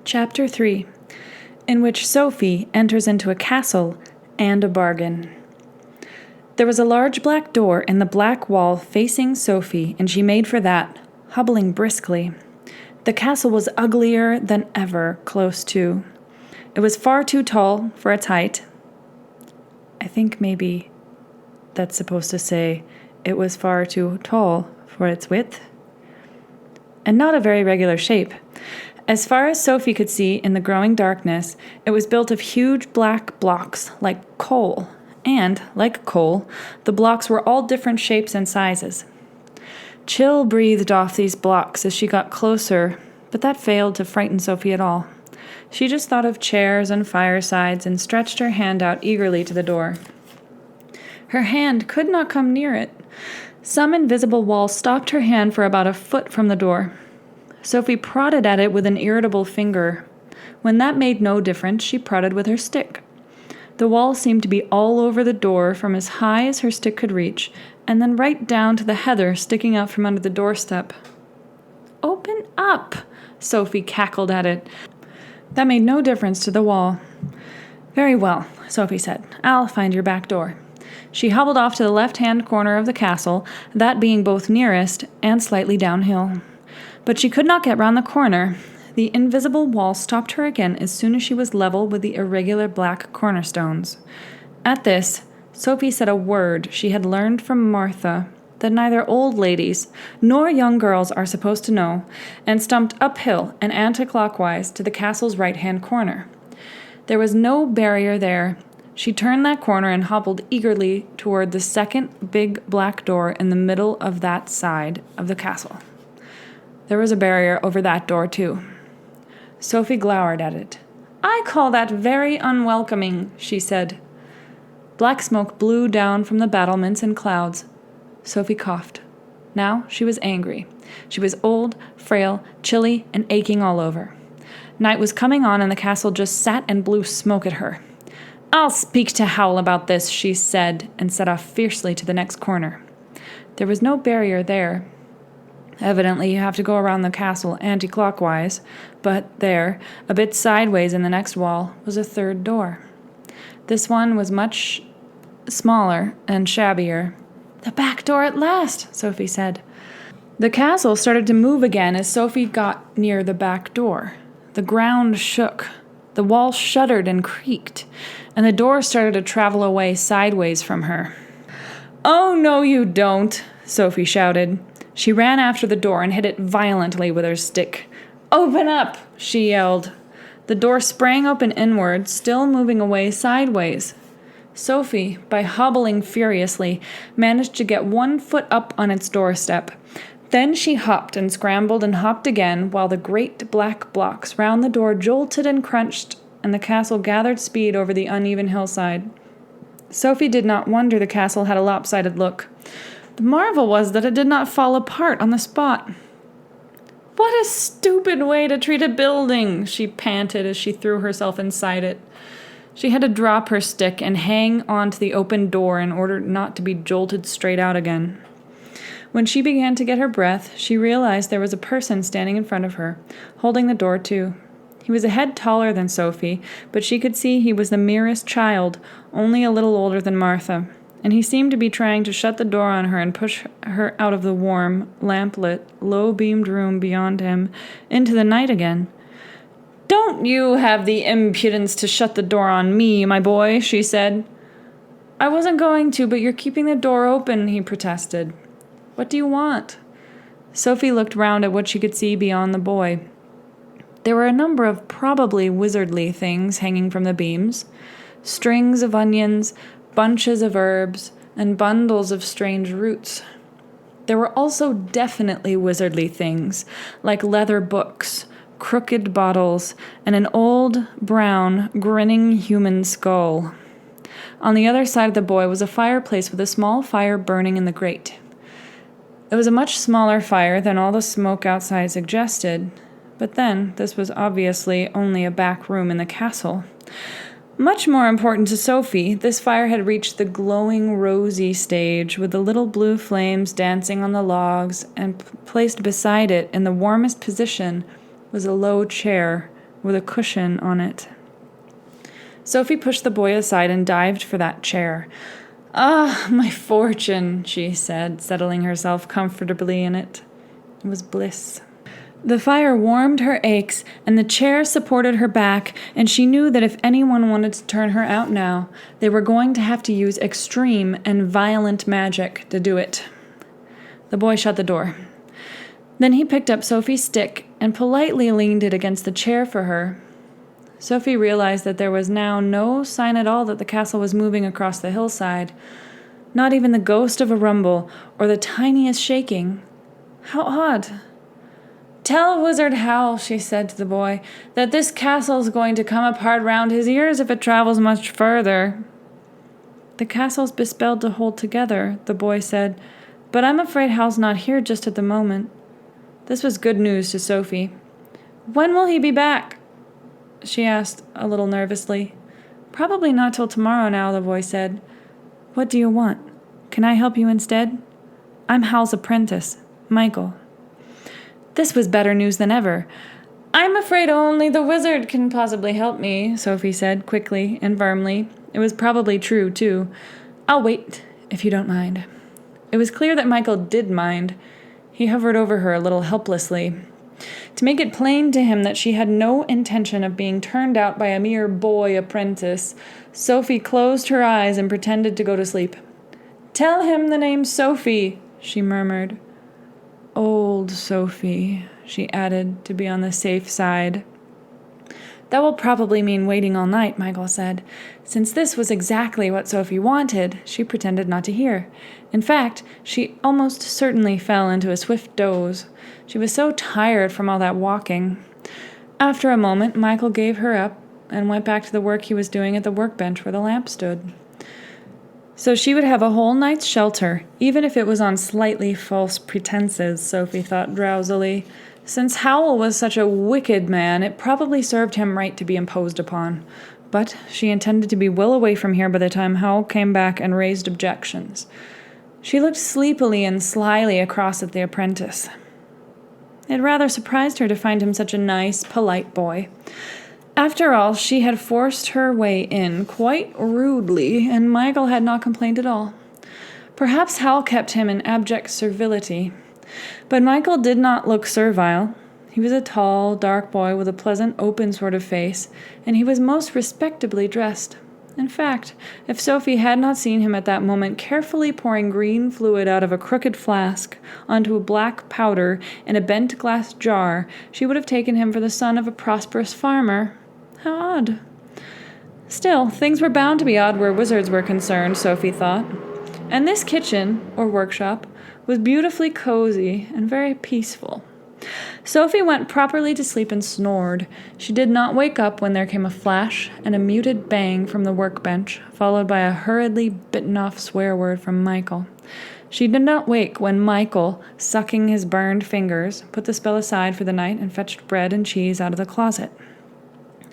Chapter 3, in which Sophie enters into a castle and a bargain. There was a large black door in the black wall facing Sophie, and she made for that, hobbling briskly. The castle was uglier than ever close to. It was far too tall for its height. I think maybe that's supposed to say it was far too tall for its width. And not a very regular shape. As far as Sophie could see in the growing darkness, it was built of huge black blocks like coal, and, like coal, the blocks were all different shapes and sizes. Chill breathed off these blocks as she got closer, but that failed to frighten Sophie at all. She just thought of chairs and firesides and stretched her hand out eagerly to the door. Her hand could not come near it. Some invisible wall stopped her hand for about a foot from the door. Sophie prodded at it with an irritable finger. When that made no difference, she prodded with her stick. The wall seemed to be all over the door from as high as her stick could reach, and then right down to the heather sticking out from under the doorstep. "Open up!" Sophie cackled at it. That made no difference to the wall. "Very well," Sophie said. "I'll find your back door." She hobbled off to the left-hand corner of the castle, that being both nearest and slightly downhill. But she could not get round the corner. The invisible wall stopped her again as soon as she was level with the irregular black cornerstones. At this, Sophie said a word she had learned from Martha that neither old ladies nor young girls are supposed to know, and stumped uphill and anti-clockwise to the castle's right-hand corner. There was no barrier there. She turned that corner and hobbled eagerly toward the second big black door in the middle of that side of the castle. There was a barrier over that door, too. Sophie glowered at it. "I call that very unwelcoming," she said. Black smoke blew down from the battlements in clouds. Sophie coughed. Now she was angry. She was old, frail, chilly, and aching all over. Night was coming on, and the castle just sat and blew smoke at her. "I'll speak to Howl about this," she said, and set off fiercely to the next corner. There was no barrier there. Evidently, you have to go around the castle anti-clockwise, but there, a bit sideways in the next wall, was a third door. This one was much smaller and shabbier. "The back door at last," Sophie said. The castle started to move again as Sophie got near the back door. The ground shook, the wall shuddered and creaked, and the door started to travel away sideways from her. "Oh, no, you don't," Sophie shouted. She ran after the door and hit it violently with her stick. "Open up!" she yelled. The door sprang open inward, still moving away sideways. Sophie, by hobbling furiously, managed to get 1 foot up on its doorstep. Then she hopped and scrambled and hopped again, while the great black blocks round the door jolted and crunched, and the castle gathered speed over the uneven hillside. Sophie did not wonder the castle had a lopsided look. The marvel was that it did not fall apart on the spot. "What a stupid way to treat a building!" she panted as she threw herself inside it. She had to drop her stick and hang on to the open door in order not to be jolted straight out again. When she began to get her breath, she realized there was a person standing in front of her, holding the door too. He was a head taller than Sophie, but she could see he was the merest child, only a little older than Martha, and he seemed to be trying to shut the door on her and push her out of the warm, lamp-lit, low-beamed room beyond him into the night again. "Don't you have the impudence to shut the door on me, my boy," she said. "I wasn't going to, but you're keeping the door open," he protested. "What do you want?" Sophie looked round at what she could see beyond the boy. There were a number of probably wizardly things hanging from the beams. Strings of onions, bunches of herbs, and bundles of strange roots. There were also definitely wizardly things, like leather books, crooked bottles, and an old, brown, grinning human skull. On the other side of the boy was a fireplace with a small fire burning in the grate. It was a much smaller fire than all the smoke outside suggested, but then this was obviously only a back room in the castle. Much more important to Sophie, this fire had reached the glowing rosy stage with the little blue flames dancing on the logs, and placed beside it in the warmest position was a low chair with a cushion on it. Sophie pushed the boy aside and dived for that chair. "Ah, my fortune," she said, settling herself comfortably in it. It was bliss. The fire warmed her aches, and the chair supported her back, and she knew that if anyone wanted to turn her out now, they were going to have to use extreme and violent magic to do it. The boy shut the door. Then he picked up Sophie's stick and politely leaned it against the chair for her. Sophie realized that there was now no sign at all that the castle was moving across the hillside, not even the ghost of a rumble or the tiniest shaking. How odd. "Tell Wizard Howl," she said to the boy, "that this castle's going to come apart round his ears if it travels much further." "The castle's bespelled to hold together," the boy said, "but I'm afraid Howl's not here just at the moment." This was good news to Sophie. "When will he be back?" she asked a little nervously. "Probably not till tomorrow now," the boy said. "What do you want? Can I help you instead? I'm Howl's apprentice, Michael." This was better news than ever. "I'm afraid only the wizard can possibly help me," Sophie said, quickly and firmly. It was probably true, too. "I'll wait, if you don't mind." It was clear that Michael did mind. He hovered over her a little helplessly. To make it plain to him that she had no intention of being turned out by a mere boy apprentice, Sophie closed her eyes and pretended to go to sleep. "Tell him the name's Sophie," she murmured. "Old Sophie," she added, to be on the safe side. "That will probably mean waiting all night," Michael said. Since this was exactly what Sophie wanted, she pretended not to hear. In fact, she almost certainly fell into a swift doze. She was so tired from all that walking. After a moment, Michael gave her up and went back to the work he was doing at the workbench where the lamp stood. So she would have a whole night's shelter, even if it was on slightly false pretenses, Sophie thought drowsily. Since Howl was such a wicked man, it probably served him right to be imposed upon. But she intended to be well away from here by the time Howl came back and raised objections. She looked sleepily and slyly across at the apprentice. It rather surprised her to find him such a nice, polite boy. After all, she had forced her way in quite rudely, and Michael had not complained at all. Perhaps Howl kept him in abject servility. But Michael did not look servile. He was a tall, dark boy with a pleasant, open sort of face, and he was most respectably dressed. In fact, if Sophie had not seen him at that moment carefully pouring green fluid out of a crooked flask onto a black powder in a bent glass jar, she would have taken him for the son of a prosperous farmer. How odd. Still, things were bound to be odd where wizards were concerned, Sophie thought. And this kitchen, or workshop, was beautifully cozy and very peaceful. Sophie went properly to sleep and snored. She did not wake up when there came a flash and a muted bang from the workbench, followed by a hurriedly bitten-off swear word from Michael. She did not wake when Michael, sucking his burned fingers, put the spell aside for the night and fetched bread and cheese out of the closet.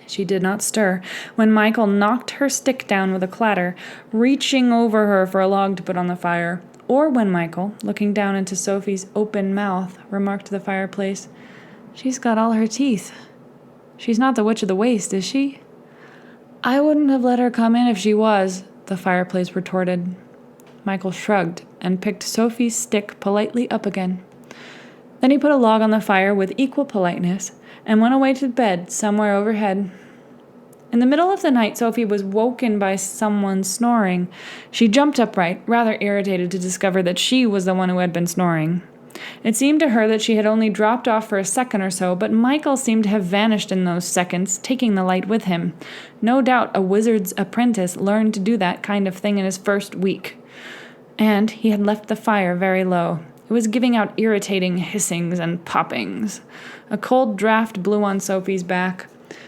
She did not stir when Michael knocked her stick down with a clatter, reaching over her for a log to put on the fire, or when Michael, looking down into Sophie's open mouth, remarked to the fireplace, "She's got all her teeth. She's not the Witch of the Waste, is she?" "I wouldn't have let her come in if she was," the fireplace retorted. Michael shrugged and picked Sophie's stick politely up again. Then he put a log on the fire with equal politeness and went away to bed somewhere overhead. In the middle of the night, Sophie was woken by someone snoring. She jumped upright, rather irritated to discover that she was the one who had been snoring. It seemed to her that she had only dropped off for a second or so, but Michael seemed to have vanished in those seconds, taking the light with him. No doubt a wizard's apprentice learned to do that kind of thing in his first week. And he had left the fire very low. It was giving out irritating hissings and poppings. A cold draft blew on Sophie's back.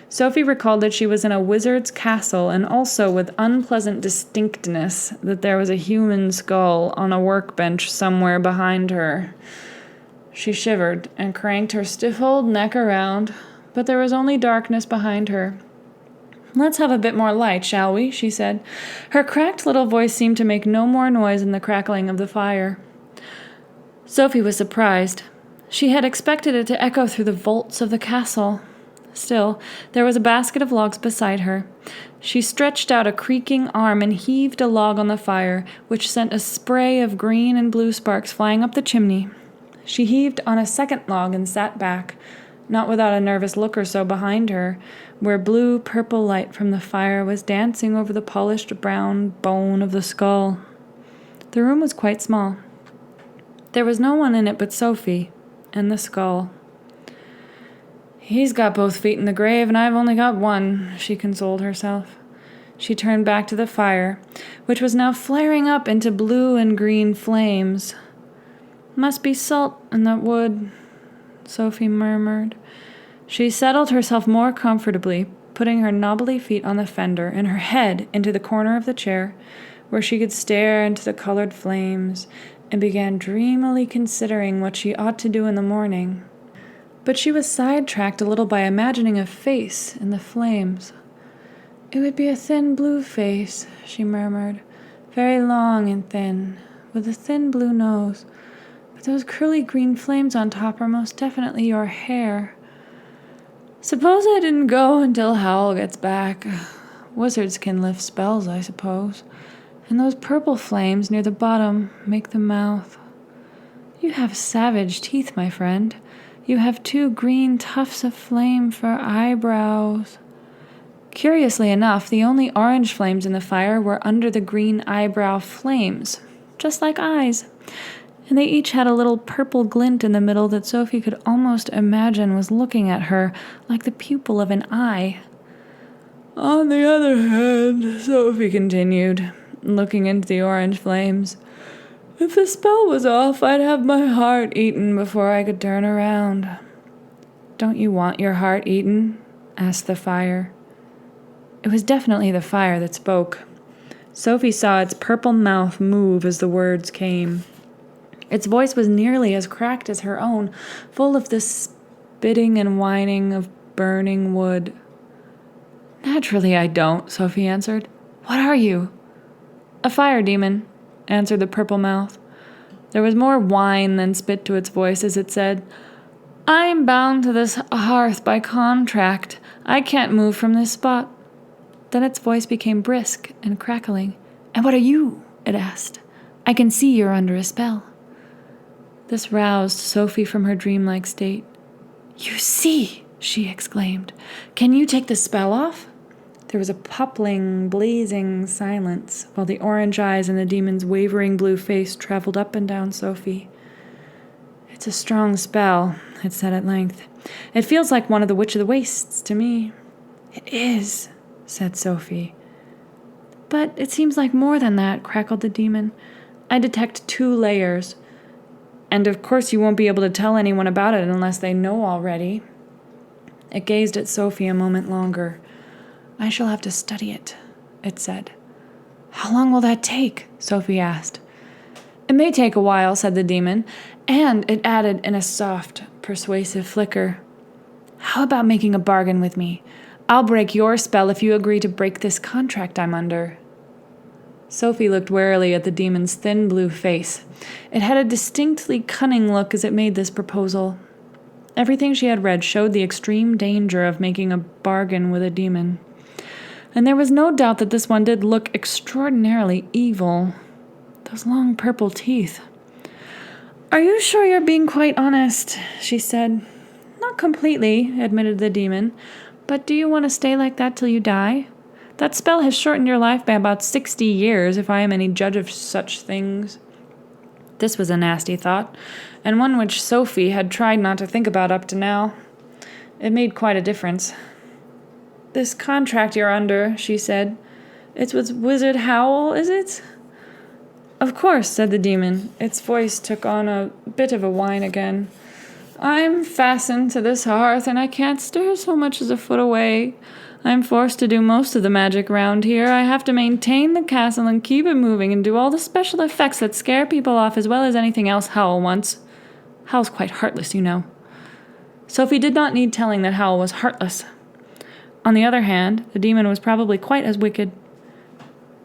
Sophie recalled that she was in a wizard's castle, and also with unpleasant distinctness that there was a human skull on a workbench somewhere behind her. She shivered and cranked her stiff old neck around, but there was only darkness behind her. "Let's have a bit more light, shall we?" she said. Her cracked little voice seemed to make no more noise than the crackling of the fire. Sophie was surprised. She had expected it to echo through the vaults of the castle. Still, there was a basket of logs beside her. She stretched out a creaking arm and heaved a log on the fire, which sent a spray of green and blue sparks flying up the chimney. She heaved on a second log and sat back, not without a nervous look or so behind her, where blue-purple light from the fire was dancing over the polished brown bone of the skull. The room was quite small. There was no one in it but Sophie and the skull. "He's got both feet in the grave, and I've only got one," she consoled herself. She turned back to the fire, which was now flaring up into blue and green flames. "Must be salt in that wood," Sophie murmured. She settled herself more comfortably, putting her knobbly feet on the fender and her head into the corner of the chair, where she could stare into the colored flames, and began dreamily considering what she ought to do in the morning. But she was sidetracked a little by imagining a face in the flames. "It would be a thin blue face," she murmured, "very long and thin, with a thin blue nose. But those curly green flames on top are most definitely your hair. Suppose I didn't go until Howl gets back. Wizards can lift spells, I suppose. And those purple flames near the bottom make the mouth. You have savage teeth, my friend. You have 2 green tufts of flame for eyebrows." Curiously enough, the only orange flames in the fire were under the green eyebrow flames, just like eyes, and they each had a little purple glint in the middle that Sophie could almost imagine was looking at her like the pupil of an eye. "On the other hand," Sophie continued, looking into the orange flames, "if the spell was off, I'd have my heart eaten before I could turn around." "Don't you want your heart eaten?" asked the fire. It was definitely the fire that spoke. Sophie saw its purple mouth move as the words came. Its voice was nearly as cracked as her own, full of the spitting and whining of burning wood. "Naturally I don't," Sophie answered. "What are you?" "A fire demon," answered the purple mouth. There was more whine than spit to its voice as it said, "I am bound to this hearth by contract. I can't move from this spot." Then its voice became brisk and crackling. "And what are you?" it asked. "I can see you're under a spell." This roused Sophie from her dreamlike state. "You see!" she exclaimed. "Can you take the spell off?" There was a poppling, blazing silence, while the orange eyes in the demon's wavering blue face traveled up and down Sophie. "It's a strong spell," it said at length. "It feels like one of the Witch of the Wastes to me." "It is," said Sophie. "But it seems like more than that," crackled the demon. "I detect 2 layers. And of course you won't be able to tell anyone about it unless they know already." It gazed at Sophie a moment longer. "I shall have to study it," it said. "How long will that take?" Sophie asked. "It may take a while," said the demon, and it added in a soft, persuasive flicker, "How about making a bargain with me? I'll break your spell if you agree to break this contract I'm under." Sophie looked warily at the demon's thin blue face. It had a distinctly cunning look as it made this proposal. Everything she had read showed the extreme danger of making a bargain with a demon. And there was no doubt that this one did look extraordinarily evil. Those long purple teeth. "Are you sure you're being quite honest?" she said. "Not completely," admitted the demon. "But do you want to stay like that till you die? That spell has shortened your life by about 60 years, if I am any judge of such things." This was a nasty thought, and one which Sophie had tried not to think about up to now. It made quite a difference. "This contract you're under," she said. "It's with Wizard Howl, is it?" "Of course," said the demon. Its voice took on a bit of a whine again. "I'm fastened to this hearth, and I can't stir so much as a foot away. I'm forced to do most of the magic round here. I have to maintain the castle and keep it moving and do all the special effects that scare people off as well as anything else Howl wants. Howl's quite heartless, you know." Sophie did not need telling that Howl was heartless. On the other hand, the demon was probably quite as wicked.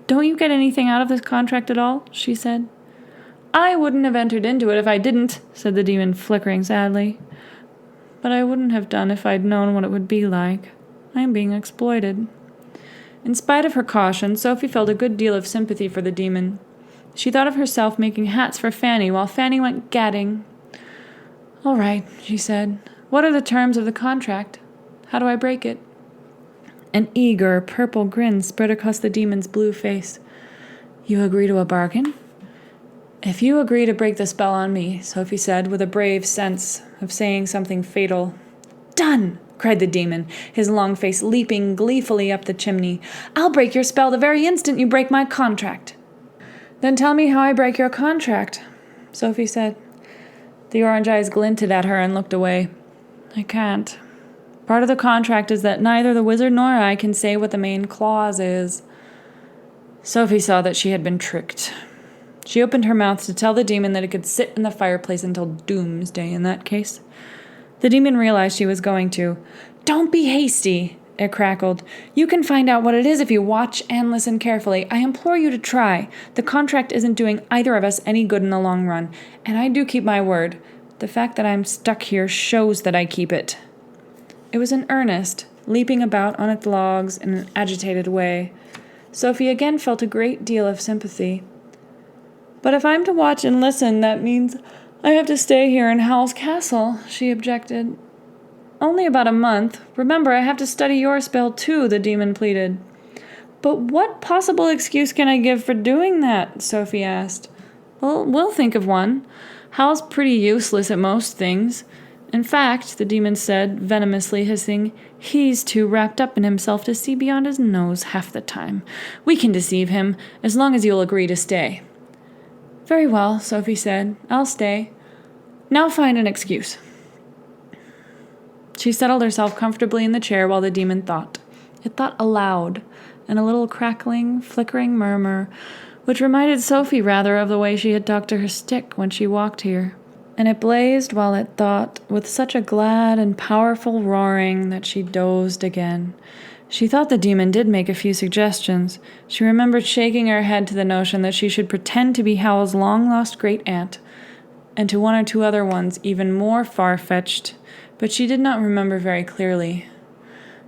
"Don't you get anything out of this contract at all?" she said. "I wouldn't have entered into it if I didn't," said the demon, flickering sadly. but I wouldn't have done if I'd known what it would be like. I am being exploited." In spite of her caution, Sophie felt a good deal of sympathy for the demon. She thought of herself making hats for Fanny while Fanny went gadding. "All right," she said. "What are the terms of the contract? How do I break it?" An eager, purple grin spread across the demon's blue face. "You agree to a bargain?" "If you agree to break the spell on me," Sophie said, with a brave sense of saying something fatal. "Done!" cried the demon, his long face leaping gleefully up the chimney. "I'll break your spell the very instant you break my contract." "Then tell me how I break your contract," Sophie said. The orange eyes glinted at her and looked away. "I can't. Part of the contract is that neither the wizard nor I can say what the main clause is." Sophie saw that she had been tricked. She opened her mouth to tell the demon that it could sit in the fireplace until doomsday in that case. The demon realized she was going to. "Don't be hasty," it crackled. "You can find out what it is if you watch and listen carefully. I implore you to try. The contract isn't doing either of us any good in the long run, and I do keep my word. The fact that I'm stuck here shows that I keep it." It was in earnest, leaping about on its logs in an agitated way. Sophie again felt a great deal of sympathy. "But if I'm to watch and listen, that means I have to stay here in Howl's castle," she objected. "Only about a month. Remember, I have to study your spell too," the demon pleaded. "But what possible excuse can I give for doing that?" Sophie asked. "Well, we'll think of one. Howl's pretty useless at most things. In fact," the demon said, venomously hissing, "he's too wrapped up in himself to see beyond his nose half the time. We can deceive him, as long as you'll agree to stay." "Very well," Sophie said. "I'll stay. Now find an excuse." She settled herself comfortably in the chair while the demon thought. It thought aloud, in a little crackling, flickering murmur, which reminded Sophie rather of the way she had talked to her stick when she walked here. And it blazed while it thought, with such a glad and powerful roaring that she dozed again. She thought the demon did make a few suggestions. She remembered shaking her head to the notion that she should pretend to be Howl's long-lost great-aunt, and to one or two other ones even more far-fetched, but she did not remember very clearly.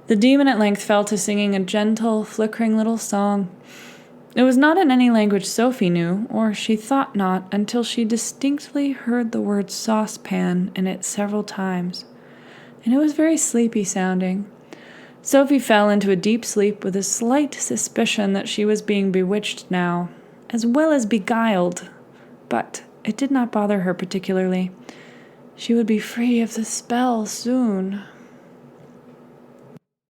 The demon at length fell to singing a gentle, flickering little song. It was not in any language Sophie knew, or she thought not, until she distinctly heard the word saucepan in it several times, and it was very sleepy-sounding. Sophie fell into a deep sleep with a slight suspicion that she was being bewitched now, as well as beguiled, but it did not bother her particularly. She would be free of the spell soon.